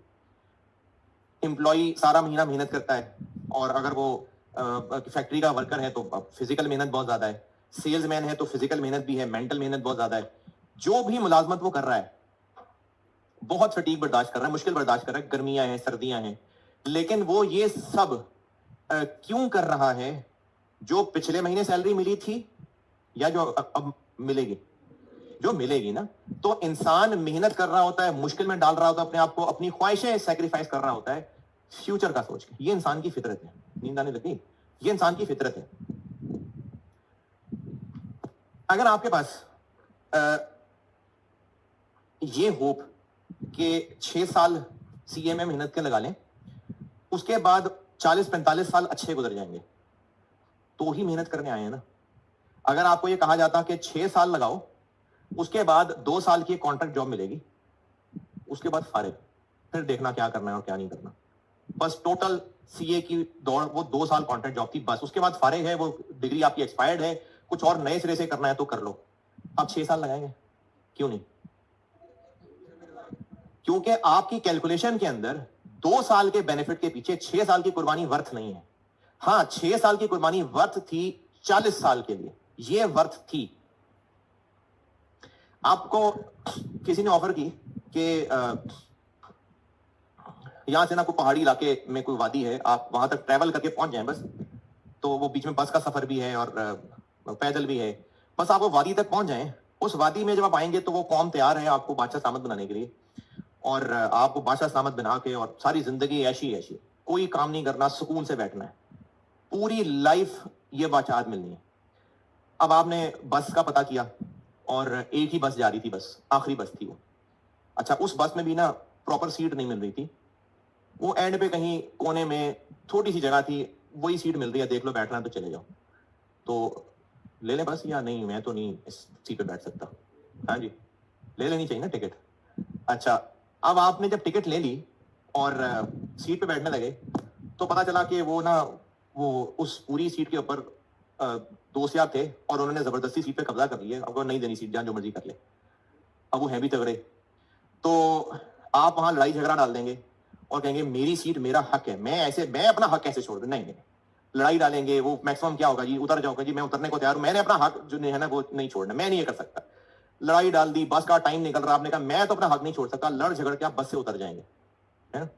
[SPEAKER 1] एम्प्लॉय सारा महीना मेहनत करता है, और अगर वो फैक्ट्री का वर्कर है तो फिजिकल मेहनत बहुत ज्यादा है, सेल्समैन है तो फिजिकल मेहनत भी है, मेंटल मेहनत बहुत ज्यादा है। जो भी मुलाजमत वो कर रहा है, बहुत फटीग बर्दाश्त कर रहा है, मुश्किल बर्दाश्त कर रहा है, गर्मियां हैं, सर्दियां हैं, लेकिन वो ये सब क्यों कर रहा है? जो पिछले महीने सैलरी मिली थी या जो अब मिलेगी, जो मिलेगी ना, तो इंसान मेहनत कर रहा होता है, मुश्किल में डाल रहा होता है अपने आप को, अपनी ख्वाहिशें सैक्रिफाइस कर रहा होता है फ्यूचर का सोच के। ये इंसान की फितरत है। नींद आने लगी? ये इंसान की फितरत है। अगर आपके पास ये होप कि 6 साल सीए में मेहनत के लगा लें, उसके बाद 40-45 साल अच्छे गुजर जाएंगे, तो ही मेहनत करने आए हैं ना। अगर आपको ये कहा जाता कि 6 साल लगाओ, उसके बाद 2 साल की कॉन्ट्रैक्ट जॉब मिलेगी, उसके बाद फारिग, फिर देखना क्या करना है और क्या नहीं करना। बस टोटल सीए की दौड़ वो 2 साल कॉन्ट्रैक्ट जॉब थी, बस उसके बाद फारिग है, वो डिग्री आपकी एक्सपायर्ड है, कुछ और नए सिरे से करना है तो कर लो। अब 6 साल लगाएंगे, क्यों नहीं? क्योंकि आपकी कैलकुलेशन के अंदर 2 साल के बेनिफिट के पीछे 6 साल की कुर्बानी वर्थ नहीं है। हां, 6 साल की कुर्बानी वर्थ थी 40 साल के लिए, ये वर्थ थी। आपको किसी ने ऑफर की कि यहां से ना कोई पहाड़ी इलाके में कोई वादी है, आप वहां तक ट्रैवल करके पहुंच जाएं बस, तो वो बीच में बस का सफर भी है और पैदल भी है, बस आप वो वादी तक पहुंच जाएं। उस वादी में जब आप आएंगे तो वो कौम तैयार है आपको बादशाह सामत बनाने के लिए, और आपको बादशाह सामत बना के और सारी जिंदगी ऐशी ऐशी, कोई काम नहीं करना, सुकून से बैठना है, पूरी लाइफ ये बादशाहत मिलनी है। अब आपने बस का पता किया और एक ही बस जा रही थी, बस आखिरी बस थी वो। अच्छा, उस बस में भी ना प्रॉपर सीट नहीं मिल रही थी, वो एंड पे कहीं कोने में छोटी सी जगह थी, वही सीट मिल रही है, देख लो बैठना है तो चले जाओ, तो ले लें बस या नहीं? मैं तो नहीं इस सीट पे बैठ सकता। हाँ जी, ले लेनी चाहिए ना टिकट। अच्छा, अब आपने जब टिकट ले ली और सीट पे बैठने लगे, तो पता चला कि वो ना, वो उस पूरी सीट के ऊपर दोस्त यार थे और उन्होंने जबरदस्ती सीट पे कब्जा कर लिया। अब नहीं देनी सीट, जान जो मर्जी कर ले। अब वो है भी तगड़े, तो आप वहां लड़ाई झगड़ा डाल देंगे और कहेंगे मेरी सीट मेरा हक है, मैं अपना हक कैसे छोड़ दूं? नहीं, लड़ाई डालेंगे। वो मैक्सिमम क्या होगा जी, उतर जाओगे जी, मैं उतरने को तैयार हूं, मैंने अपना हक जो है ना वो नहीं छोड़ना, मैं नहीं ये कर सकता। लड़ाई डाल दी, बस का टाइम निकल रहा, आपने कहा मैं तो अपना हक नहीं छोड़ सकता, लड़ झगड़ के आप बस से उतर जाएंगे, है ना?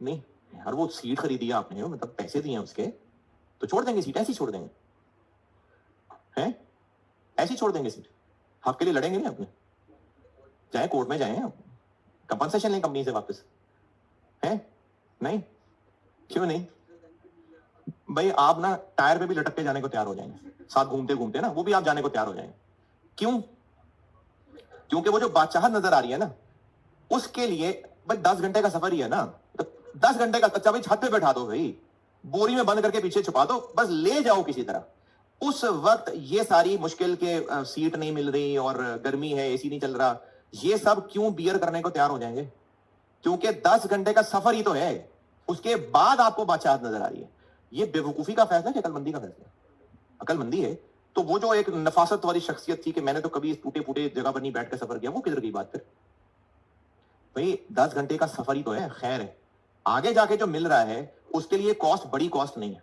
[SPEAKER 1] नहीं यार, वो सीट खरीदी है आपने, मतलब पैसे दिए हैं उसके, तो छोड़ देंगे सीट? ऐसी छोड़ देंगे? हैं? ऐसी छोड़ देंगे सीट? हक के लिए लड़ेंगे नहीं अपने? चाहे कोर्ट में जाए, कंपनसेशन लें कंपनी से वापस, है? नहीं, क्यों नहीं भाई? आप ना टायर पे भी लटक के जाने को तैयार हो जाएंगे, साथ घूमते घूमते ना, वो भी आप जाने को तैयार हो जाएंगे। क्यों? क्योंकि वो जो बादशाहत नजर आ रही है ना, उसके लिए भाई 10 घंटे का सफर ही है ना, तो 10 घंटे का, अच्छा भाई छत पे बैठा दो भाई, बोरी में बंद करके पीछे छुपा दो, बस ले जाओ किसी तरह। उस वक्त ये सारी मुश्किल के सीट नहीं मिल रही और गर्मी है, एसी नहीं चल रहा, ये सब क्यों बियर करने को तैयार हो जाएंगे? क्योंकि 10 घंटे का सफर ही तो है, उसके बाद आपको बादशाहत नजर आ रही है। ये बेवकूफी का फैसला कि अकलमंदी का फैसला? अकलमंदी है। तो वो जो एक नफासत वाली शख्सियत थी कि मैंने तो कभी इस टूटे फूटे जगह पर नहीं बैठ कर सफर किया, वो किधर गई बात? फिर भाई 10 घंटे का सफर ही तो है, खैर है, आगे जाके जो मिल रहा है उसके लिए कॉस्ट बड़ी कॉस्ट नहीं है।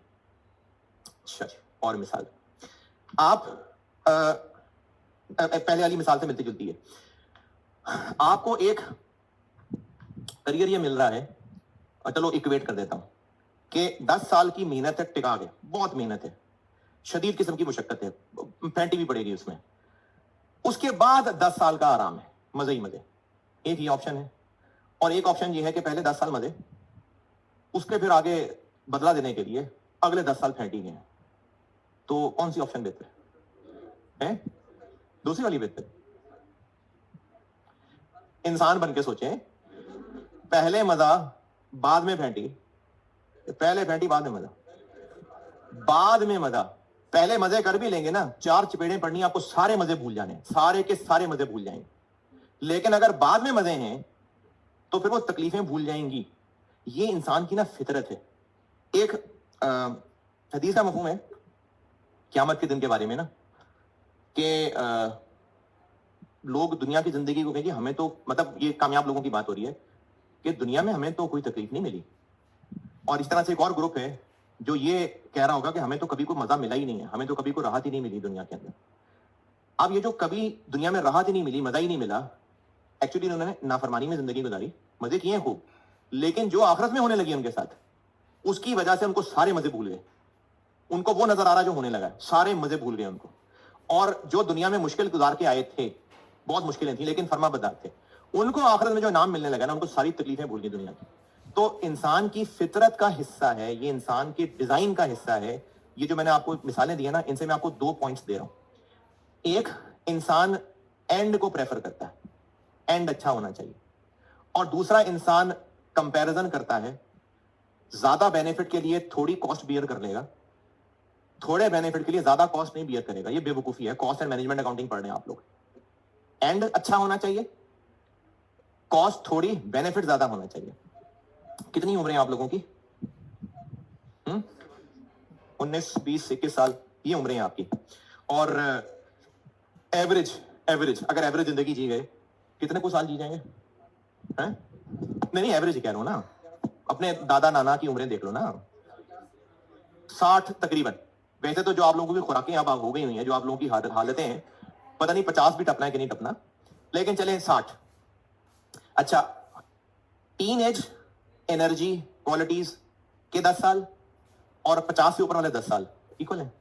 [SPEAKER 1] अच्छा, और मिसाल आप पहले वाली मिसाल से मिलती जुलती है। आपको एक करियर ये मिल रहा है, चलो इक्वेट कर देता हूं कि 10 साल की मेहनत है, टिका के, बहुत मेहनत है, शदीद किस्म की मुशक्कत है, फैंटी भी पड़ेगी उसमें, उसके बाद 10 साल का आराम है, मजे ही मजे। एक ही ऑप्शन है। और एक ऑप्शन ये है कि पहले 10 साल मजे, उसके फिर आगे बदला देने के लिए अगले 10 साल फैंटी गए। तो कौन सी ऑप्शन बेहतर है? दूसरी वाली बेहतर। इंसान बन के सोचें, पहले मजा बाद में फैंटी, पहले फैंटी बाद में मजा, बाद में मजा। पहले मजे कर भी लेंगे ना, 4 चपेड़ें पड़नी, आपको सारे मजे भूल जाने, सारे के सारे मजे भूल जाएंगे। लेकिन अगर बाद में मजे हैं तो फिर वो तकलीफें भूल जाएंगी। ये इंसान की ना फितरत है। एक हदीस का मफहूम है क़यामत के दिन के बारे में ना, कि लोग दुनिया की जिंदगी को कहेंगे हमें तो, मतलब ये कामयाब लोगों की बात हो रही है कि दुनिया में हमें तो कोई तकलीफ नहीं मिली, और इस तरह से एक और ग्रुप है जो ये कह रहा होगा कि हमें तो कभी कोई मजा मिला ही नहीं है, हमें तो कभी कोई राहत ही नहीं मिली दुनिया के अंदर। अब ये जो कभी दुनिया में राहत ही नहीं मिली, मजा ही नहीं मिला, एक्चुअली उन्होंने नाफरमानी में जिंदगी गुजारी, मजे किए हैं खूब, लेकिन जो आखिरत में होने लगी उनके साथ, उसकी वजह से उनको सारे मजे भूल गए। उनको वो नजर आ रहा जो होने लगा, सारे मजे भूल गए उनको। और जो दुनिया में मुश्किल गुजार के आए थे, बहुत मुश्किलें थी लेकिन फर्माबरदार थे, उनको आखिरत में जो नाम मिलने लगा ना, उनको सारी तकलीफें भूल गई दुनिया की। तो इंसान की फितरत का हिस्सा है ये, इंसान के डिजाइन का हिस्सा है ये। जो मैंने आपको मिसालें दी है ना, इनसे मैं आपको 2 पॉइंट्स दे रहा हूं। एक, इंसान एंड को प्रेफर करता है, एंड अच्छा होना चाहिए। और दूसरा, इंसान कंपैरिजन करता है, ज्यादा बेनिफिट के लिए थोड़ी कॉस्ट बियर कर लेगा, थोड़े बेनिफिट के लिए ज्यादा कॉस्ट नहीं बियर करेगा। ये बेवकूफी है। कॉस्ट एंड मैनेजमेंट अकाउंटिंग पढ़ रहे हैं आप लोग। एंड अच्छा होना चाहिए, कॉस्ट थोड़ी, बेनिफिट ज्यादा होना चाहिए। कितनी उम्र है आप लोगों की? 19, 20, 21 साल, ये उम्र है आपकी। और एवरेज अगर एवरेज जिंदगी जी गए, कितने को साल जी जाएंगे? हैं? नहीं, एवरेज कह रहा हूं ना, अपने दादा नाना की उम्रें देख लो ना, 60 तकरीबन। वैसे तो जो आप लोगों की खुराकें अब हो गई हुई हैं, जो आप लोगों की हालतें हैं, पता नहीं 50 भी टपना है कि नहीं टपना, लेकिन चले 60। अच्छा, टीन एज एनर्जी क्वालिटीज के 10 साल और 50 से ऊपर वाले 10 साल इक्वल है?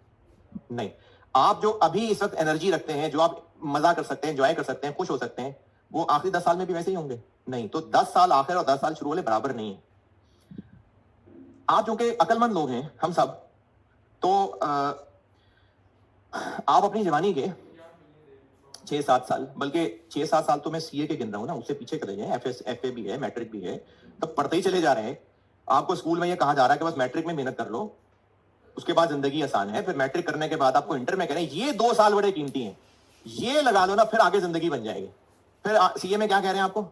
[SPEAKER 1] नहीं। आप जो अभी इस वक्त एनर्जी रखते हैं, जो आप मजा कर सकते हैं, एंजॉय कर सकते हैं, खुश हो सकते हैं, वो आखिरी 10 साल में भी वैसे ही होंगे? नहीं। तो 10 साल आखिर और 10 साल शुरू वाले बराबर नहीं है। आप जो कि अक्लमंद लोग हैं, हम सब, तो आप अपनी जवानी के 6-7 साल, बल्कि 6-7 साल तो मैं सीए के गिन रहा हूं ना, उससे पीछे चले जाए, एफए भी है, मैट्रिक भी है, तो पढ़ते ही चले जा रहे हैं। आपको स्कूल में यह कहा जा रहा है कि बस मैट्रिक में मेहनत कर लो, उसके बाद जिंदगी आसान है। फिर मैट्रिक करने के बाद आपको इंटर में कह रहे हैं ये 2 साल बड़े कीमती हैं, ये लगा लो ना, फिर आगे जिंदगी बन जाएगी। फिर सीए में क्या कह रहे हैं आपको?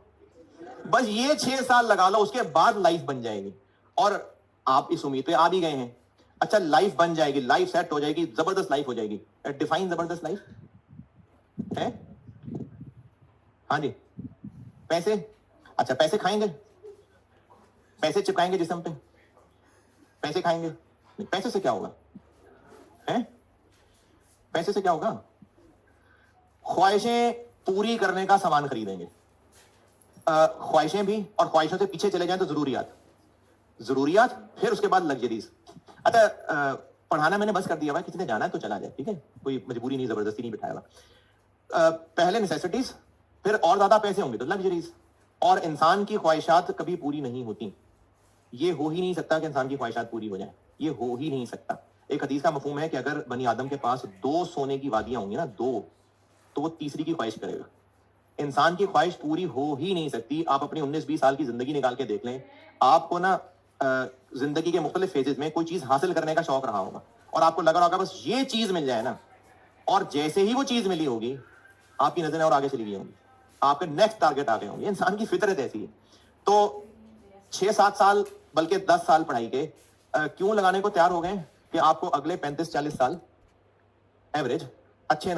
[SPEAKER 1] बस ये 6 साल लगा लो, उसके बाद लाइफ बन जाएगी। और आप इस उम्मीद पे आ भी गए हैं। अच्छा, लाइफ बन जाएगी, लाइफ सेट हो जाएगी, जबरदस्त लाइफ हो जाएगी। डिफाइन जबरदस्त लाइफ है? हाँ जी। पैसे? अच्छा, पैसे खाएंगे, पैसे चिपकाएंगे जिस्म पे, पैसे खाएंगे? पैसे से क्या होगा? हैं? पैसे से क्या होगा? ख्वाहिशें पूरी करने का सामान खरीदेंगे। ख्वाहिशें भी, और ख्वाहिशों से पीछे चले जाएं तो जरूरियात, फिर उसके बाद लग्जरीज। अच्छा, पढ़ाना मैंने बस कर दिया हुआ, किसी ने जाना है तो चला जाए, ठीक है, कोई मजबूरी नहीं, जबरदस्ती नहीं बिठाया हुआ। पहले नेसेसिटीज, फिर और ज्यादा पैसे होंगे तो लग्जरीज। और इंसान की ख्वाहिशात कभी पूरी नहीं होती। ये हो ही नहीं सकता कि इंसान की ख्वाहिशात पूरी हो जाए, ये हो ही नहीं सकता। एक हदीस का मफहूम है कि अगर बनी आदम के पास 2 सोने की वादियां होंगी ना, 2, तो वो तीसरी की ख्वाहिश करेगा। इंसान की ख्वाहिश पूरी हो ही नहीं सकती। आप अपनी 19-20 साल की जिंदगी निकाल के देख लें, आपको ना जिंदगी के मुख्तलिफ फेजेस में कोई चीज हासिल करने का शौक रहा होगा, और आपको लगा होगा बस ये चीज मिल जाए ना, और जैसे ही वो चीज मिली होगी, आपकी नजरें और आगे चली गई होंगी, आपके नेक्स्ट टारगेट आ गए होंगे। इंसान की फितरत ऐसी है। तो 6-7 साल, बल्कि 10 साल पढ़ाई के क्यों लगाने को तैयार हो गए कि आपको अगले 35-40 साल एवरेज अच्छे